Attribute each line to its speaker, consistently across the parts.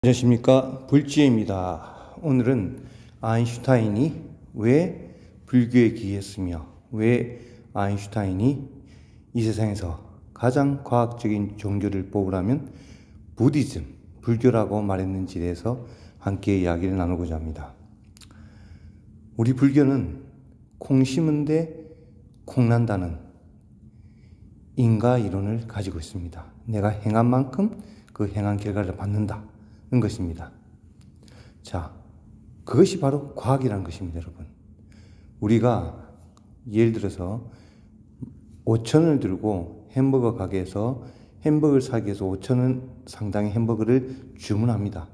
Speaker 1: 안녕하십니까, 불지혜입니다. 오늘은 아인슈타인이 왜 불교에 기했으며 왜 아인슈타인이 이 세상에서 가장 과학적인 종교를 뽑으라면 부디즘, 불교라고 말했는지에 대해서 함께 이야기를 나누고자 합니다. 우리 불교는 콩 심은데 콩 난다는 인과 이론을 가지고 있습니다. 내가 행한 만큼 그 행한 결과를 받는다 는 것입니다. 자, 그것이 바로 과학이라는 것입니다, 여러분. 우리가 예를 들어서 5,000원을 들고 햄버거 가게에서 햄버거를 사기 위해서 5,000원 상당의 햄버거를 주문합니다.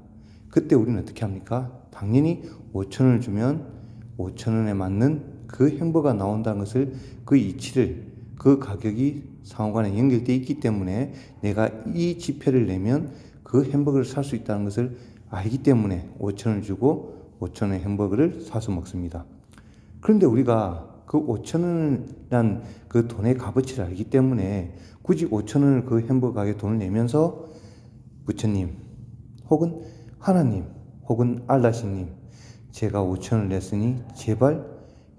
Speaker 1: 그때 우리는 어떻게 합니까? 당연히 5,000원을 주면 5,000원에 맞는 그 햄버거가 나온다는 것을, 그 이치를, 그 가격이 상호간에 연결되어 있기 때문에 내가 이 지폐를 내면 그 햄버거를 살 수 있다는 것을 알기 때문에 5,000원을 주고 5,000원의 햄버거를 사서 먹습니다. 그런데 우리가 그 5,000원이란 그 돈의 값어치를 알기 때문에 굳이 5,000원을 그 햄버거 가게에 돈을 내면서 부처님 혹은 하나님 혹은 알라시님, 제가 5,000원을 냈으니 제발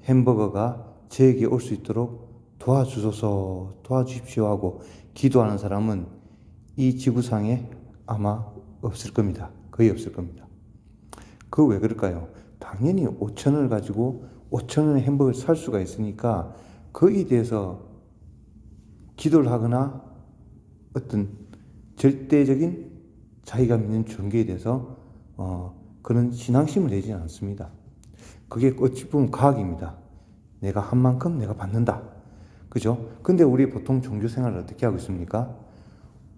Speaker 1: 햄버거가 저에게 올 수 있도록 도와주소서, 도와주십시오 하고 기도하는 사람은 이 지구상에 아마 없을 겁니다. 거의 없을 겁니다. 그 왜 그럴까요? 당연히 5,000원을 가지고 5,000원의 햄버거를 살 수가 있으니까 거기에 대해서 기도를 하거나 어떤 절대적인 자기가 믿는 종교에 대해서 그런 신앙심을 내지 않습니다. 그게 어찌 보면 과학입니다. 내가 한 만큼 내가 받는다. 그죠? 근데 우리 보통 종교 생활을 어떻게 하고 있습니까?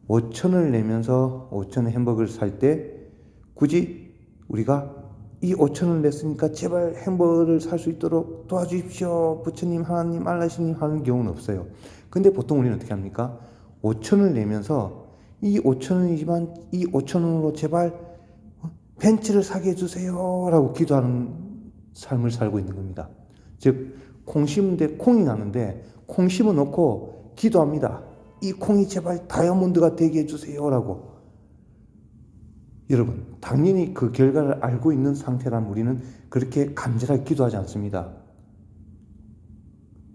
Speaker 1: 5,000원을 내면서 5,000원 햄버거를 살 때 굳이 우리가 이 5,000원을 냈으니까 제발 햄버거를 살 수 있도록 도와주십시오, 부처님, 하나님, 알라시님 하는 경우는 없어요. 근데 보통 우리는 어떻게 합니까? 5,000원을 내면서 이 5,000원이지만 이 5,000원으로 제발 벤츠를 사게 해주세요 라고 기도하는 삶을 살고 있는 겁니다. 즉, 콩 심은데 콩이 나는데 콩 심어 놓고 기도합니다. 이 콩이 제발 다이아몬드가 되게 해주세요 라고. 여러분, 당연히 그 결과를 알고 있는 상태라면 우리는 그렇게 간절하게 기도하지 않습니다.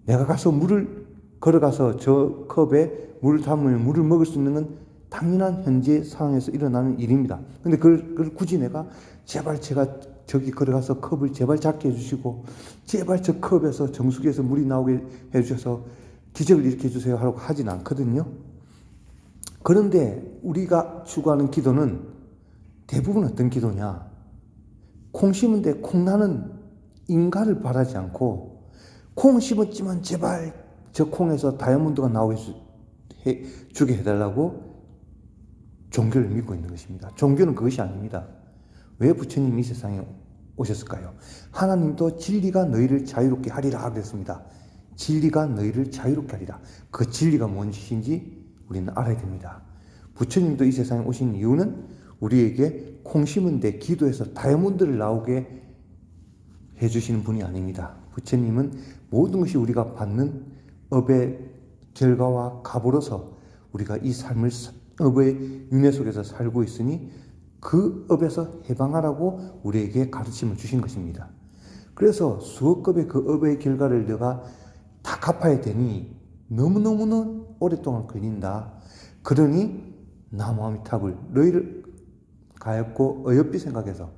Speaker 1: 내가 가서 물을 걸어가서 저 컵에 물을 담으면 물을 먹을 수 있는 건 당연한 현재 상황에서 일어나는 일입니다. 근데 그걸 굳이 내가 제발 제가 저기 걸어가서 컵을 제발 작게 해주시고 제발 저 컵에서 정수기에서 물이 나오게 해주셔서 기적을 일으켜 주세요 하라고 하진 않거든요. 그런데 우리가 추구하는 기도는 대부분 어떤 기도냐? 콩 심은데 콩 나는 인가를 바라지 않고 콩 심었지만 제발 저 콩에서 다이아몬드가 나오게 주게 해달라고 종교를 믿고 있는 것입니다. 종교는 그것이 아닙니다. 왜 부처님이 이 세상에 오셨을까요? 하나님도 진리가 너희를 자유롭게 하리라 그랬습니다. 진리가 너희를 자유롭게 하리라. 그 진리가 뭔지인지 우리는 알아야 됩니다. 부처님도 이 세상에 오신 이유는 우리에게 콩 심은데 기도해서 다이아몬드를 나오게 해주시는 분이 아닙니다. 부처님은 모든 것이 우리가 받는 업의 결과와 값으로서 우리가 이 삶을 업의 윤회 속에서 살고 있으니 그 업에서 해방하라고 우리에게 가르침을 주신 것입니다. 그래서 수억 겁의 그 업의 결과를 내가 다 갚아야 되니 너무너무 오랫동안 걸린다. 그러니 나무아미탑을 너희를 가엾고 어여삐 생각해서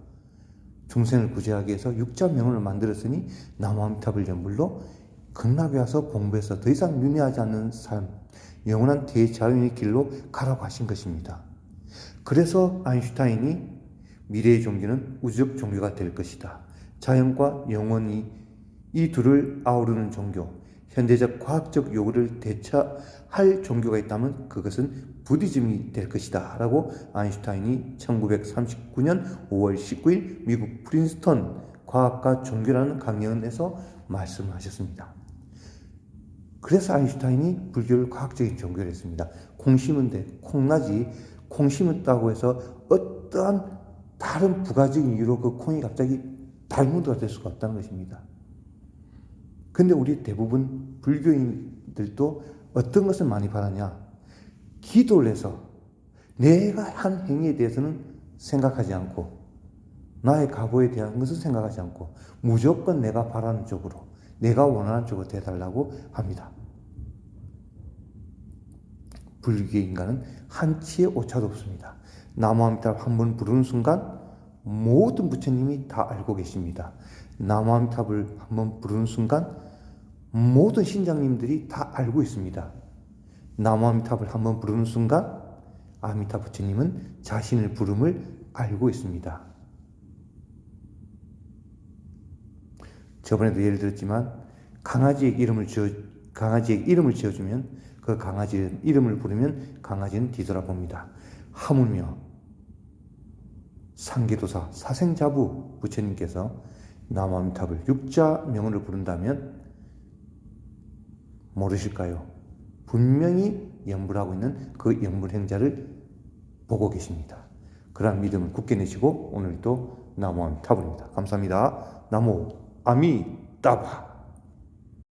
Speaker 1: 중생을 구제하기 위해서 육자명을 만들었으니 나무아미탑을 연불로 극락에 와서 공부해서 더 이상 윤회하지 않는 삶, 영원한 대자연의 길로 가라고 하신 것입니다. 그래서 아인슈타인이 미래의 종교는 우주적 종교가 될 것이다. 자연과 영원이 이 둘을 아우르는 종교, 현대적 과학적 요구를 대처할 종교가 있다면 그것은 부디즘이 될 것이다 라고 아인슈타인이 1939년 5월 19일 미국 프린스턴 과학과 종교라는 강연에서 말씀하셨습니다. 그래서 아인슈타인이 불교를 과학적인 종교를 했습니다. 콩 심은데 콩나지, 콩 심었다고 해서 어떠한 다른 부가적인 이유로 그 콩이 갑자기 다이아몬드가 될 수가 없다는 것입니다. 근데 우리 대부분 불교인들도 어떤 것을 많이 바라냐? 기도를 해서 내가 한 행위에 대해서는 생각하지 않고 나의 과거에 대한 것을 생각하지 않고 무조건 내가 바라는 쪽으로 내가 원하는 쪽으로 대달라고 합니다. 불교의 인간은 한치의 오차도 없습니다. 나무아미타불 한번 부르는 순간 모든 부처님이 다 알고 계십니다. 나무아미타불 한번 부르는 순간 모든 신장님들이 다 알고 있습니다. 나무아미타불 한번 부르는 순간 아미타 부처님은 자신을 부름을 알고 있습니다. 저번에도 예를 들었지만 강아지에게 이름을 지어주면 그 강아지 이름을 부르면 강아지는 뒤돌아봅니다. 하물며 상계도사 사생자부 부처님께서 나무아미타불 육자 명언을 부른다면 모르실까요? 분명히 연불하고 있는 그 연불행자를 보고 계십니다. 그러한 믿음을 굳게 내시고 오늘도 나무아미타불입니다. 감사합니다. 나무 아미따불.